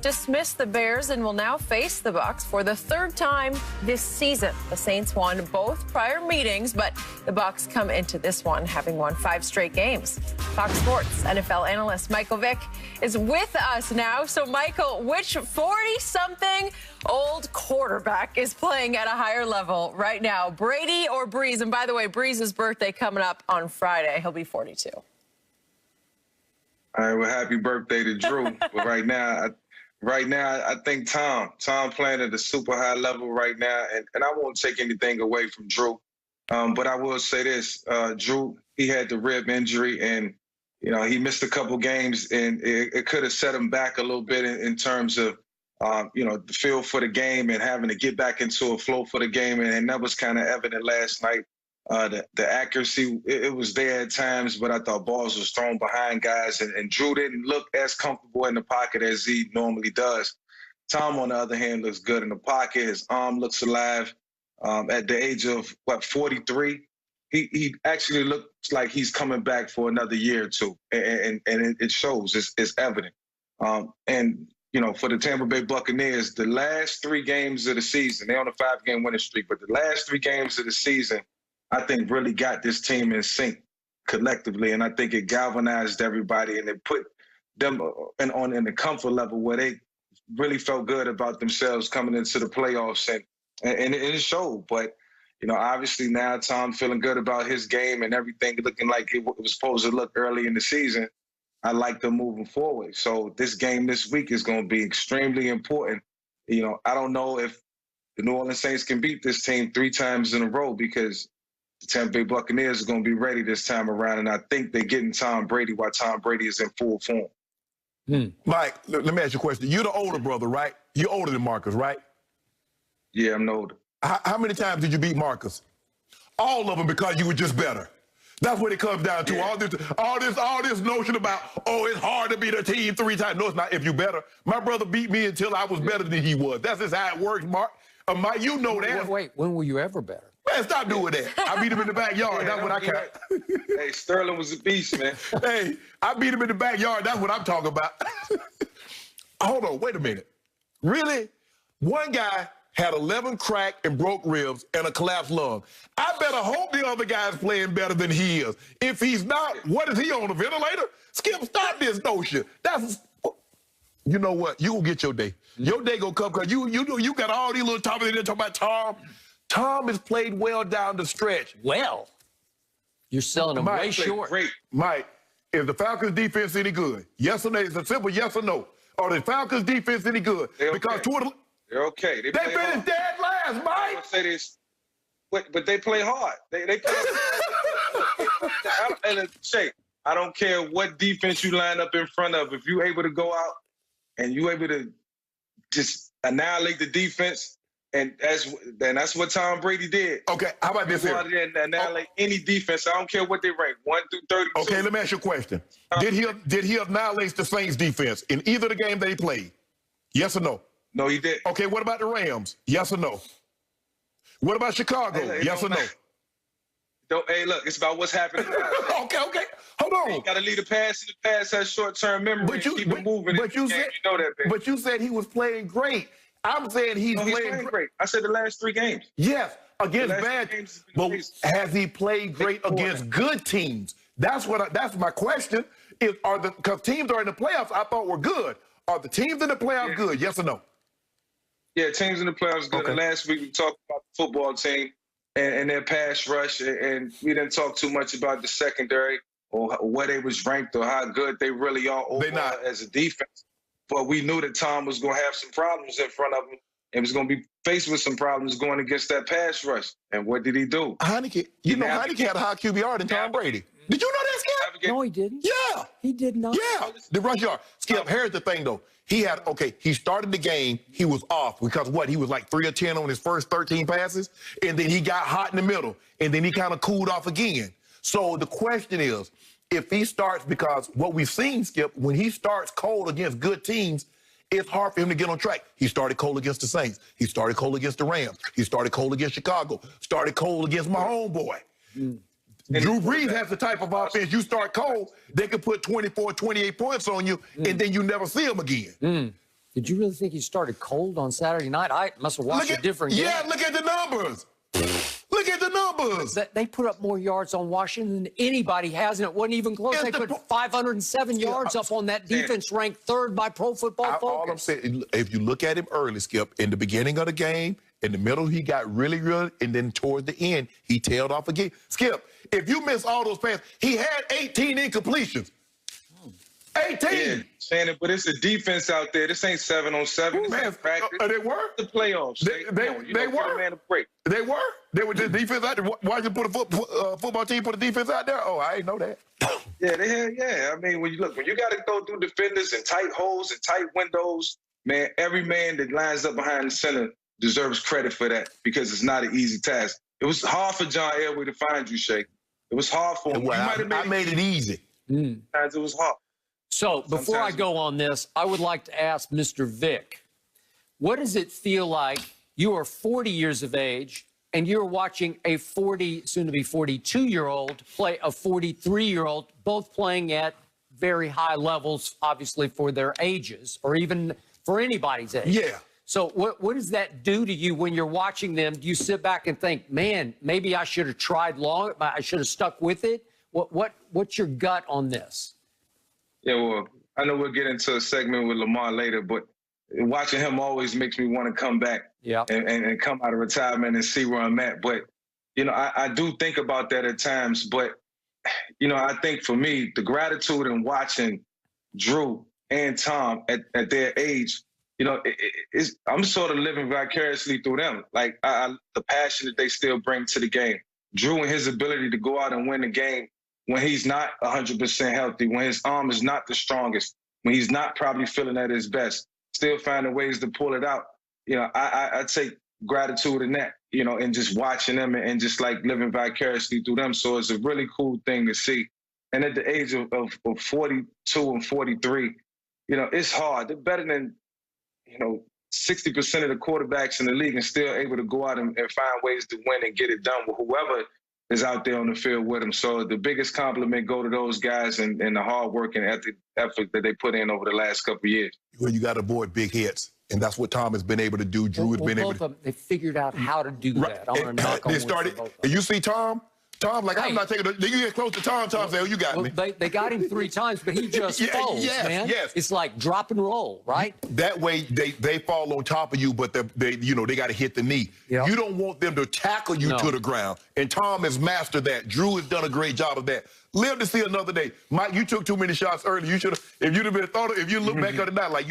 dismissed the Bears and will now face the Bucs for the third time this season. The Saints won both prior meetings, but the Bucs come into this one having won 5 straight games. Fox Sports NFL analyst Michael Vick is with us now. So, Michael, which 40-something old quarterback is playing at a higher level right now, Brady or Breeze? And by the way, Breeze's birthday coming up on Friday. He'll be 42. All right, well, happy birthday to Drew. But right now, I think Tom playing at a super high level right now, and I won't take anything away from Drew. But I will say this, Drew, he had the rib injury, and, you know, he missed a couple games, and it could have set him back a little bit in terms of, you know, the feel for the game and having to get back into a flow for the game, and that was kind of evident last night. The accuracy, it was there at times, but I thought balls was thrown behind guys, and Drew didn't look as comfortable in the pocket as he normally does. Tom, on the other hand, looks good in the pocket. His arm looks alive. At the age of, 43, he actually looks like he's coming back for another year or two, and it shows. It's evident. And, you know, for the Tampa Bay Buccaneers, the last 3 games of the season, they're on a 5-game winning streak, but the last 3 games of the season, I think really got this team in sync collectively, and I think it galvanized everybody, and it put them in the comfort level where they really felt good about themselves coming into the playoffs, and it showed. But, you know, obviously now Tom feeling good about his game and everything looking like it was supposed to look early in the season. I like them moving forward. So this game this week is going to be extremely important. You know, I don't know if the New Orleans Saints can beat this team 3 times in a row, because the Tampa Bay Buccaneers are going to be ready this time around, and I think they're getting Tom Brady while Tom Brady is in full form. Mike, let me ask you a question. You're the older brother, right? You're older than Marcus, right? Yeah, I'm the older. How many times did you beat Marcus? All of them, because you were just better. That's what it comes down to. Yeah. All this notion about, oh, it's hard to beat a team 3 times. No, it's not. If you better. My brother beat me until I was better than he was. That's just how it works, Mark. Mike, you know that. Wait, when were you ever better? Man, stop doing that. I beat him in the backyard. That's what I count. Hey, Sterling was a beast, man. Hey, I beat him in the backyard. That's what I'm talking about. Hold on, wait a minute. Really? One guy had 11 cracked and broke ribs and a collapsed lung. I better hope the other guy's playing better than he is. If he's not, what is he on, a ventilator? Skip, stop this notion. You know what? You gonna get your day. Your day gonna come, because you got all these little topics in there talking about Tom. Tom has played well down the stretch. Well, you're selling him way short. Great. Mike, is the Falcons' defense any good? Yes or no? It's a simple yes or no. Are the Falcons' defense any good? They're because okay. They're okay. They finished dead last, Mike. I say this, but they play hard. They play hard. And Shay, I don't care what defense you line up in front of. If you're able to go out and you're able to just annihilate the defense, and that's what Tom Brady did. Okay, how about this here? And annihilate any defense. I don't care what they rank, 1 through 32. Okay, let me ask you a question. Did he annihilate the Saints defense in either of the games that he played? Yes or no? No, he did. Okay, what about the Rams? Yes or no? What about Chicago? Yes or no? Hey, look, it's about what's happening now. Okay. Hold on. You got to lead the pass, and the pass has short-term memory. Keep it moving. But you know that, baby. But you said he was playing great. I'm saying he's playing great. I said the last 3 games. Yes, against bad teams. But has he played great against good teams? That's my question. Because teams are in the playoffs, I thought were good. Are the teams in the playoffs good? Yes or no? Yeah, teams in the playoffs good. Okay. And last week we talked about the football team and their pass rush, and we didn't talk too much about the secondary or where they was ranked or how good they really are overall as a defense. But we knew that Tom was going to have some problems in front of him and was going to be faced with some problems going against that pass rush. And what did he do? Heinicke, Heinicke had a higher QBR than Tom Brady. Did you know that, Skip? No, he didn't. Yeah. He did not. Yeah, the rush yard. Skip, here's the thing, though. He started the game, he was off because he was like 3 of 10 on his first 13 passes, and then he got hot in the middle, and then he kind of cooled off again. So the question is, if he starts, because what we've seen, Skip, when he starts cold against good teams, it's hard for him to get on track. He started cold against the Saints. He started cold against the Rams. He started cold against Chicago. Started cold against my homeboy. Drew Brees has the type of offense. You start cold, they could put 24, 28 points on you, and then you never see them again. Did you really think he started cold on Saturday night? I must have watched a different game. Yeah, look at the numbers. Look at the numbers. They put up more yards on Washington than anybody has, and it wasn't even close. They put 507 yards up on that defense ranked third by Pro Football Focus. All I'm saying, if you look at him early, Skip, in the beginning of the game, in the middle, he got really good, and then toward the end, he tailed off again. Skip, if you miss all those passes, he had 18 incompletions. 18. Yeah, Shannon, but it's a defense out there. This ain't 7-on-7. This ain't practice. They were. The playoffs. They were. Give a man a break. They were. They were the defense out there. Why'd you put a football team put a defense out there? Oh, I didn't know that. Yeah, they had. Yeah, I mean, when you got to go through defenders and tight holes and tight windows, man, every man that lines up behind the center deserves credit for that because it's not an easy task. It was hard for John Elway to find you, Shay. It was hard for him. Well, I made it easy. Sometimes it was hard. So before I go on this, I would like to ask Mr. Vick, what does it feel like you are 40 years of age and you're watching a 40, soon to be 42-year-old play a 43-year-old, both playing at very high levels, obviously for their ages or even for anybody's age? Yeah. So what does that do to you when you're watching them? Do you sit back and think, man, maybe I should have tried long, I should have stuck with it? What's your gut on this? Yeah, well, I know we'll get into a segment with Lamar later, but watching him always makes me want to come back and come out of retirement and see where I'm at. But, I do think about that at times. But, I think for me, the gratitude in watching Drew and Tom at their age, I'm sort of living vicariously through them. Like the passion that they still bring to the game. Drew and his ability to go out and win the game when he's not 100% healthy, when his arm is not the strongest, when he's not probably feeling at his best, still finding ways to pull it out. I take gratitude in that, and just watching them and just like living vicariously through them. So it's a really cool thing to see. And at the age of 42 and 43, it's hard. They're better than, 60% of the quarterbacks in the league and still able to go out and find ways to win and get it done with whoever is out there on the field with them. So the biggest compliment go to those guys and the hard work and effort that they put in over the last couple of years. Well, you got to avoid big hits, and that's what Tom has been able to do. Drew has been able to. They figured out how to do that. I want to knock on wood. And you see Tom, like, hey, I'm not taking you get close to Tom say, oh, you got me. They got him 3 times, but he just folds, man. Yes. It's like drop and roll, right? That way they fall on top of you, but they got to hit the knee. Yep. You don't want them to tackle you to the ground. And Tom has mastered that. Drew has done a great job of that. Live to see another day. Mike, you took too many shots early. You should have, if you'd have been if you look back on the night, like,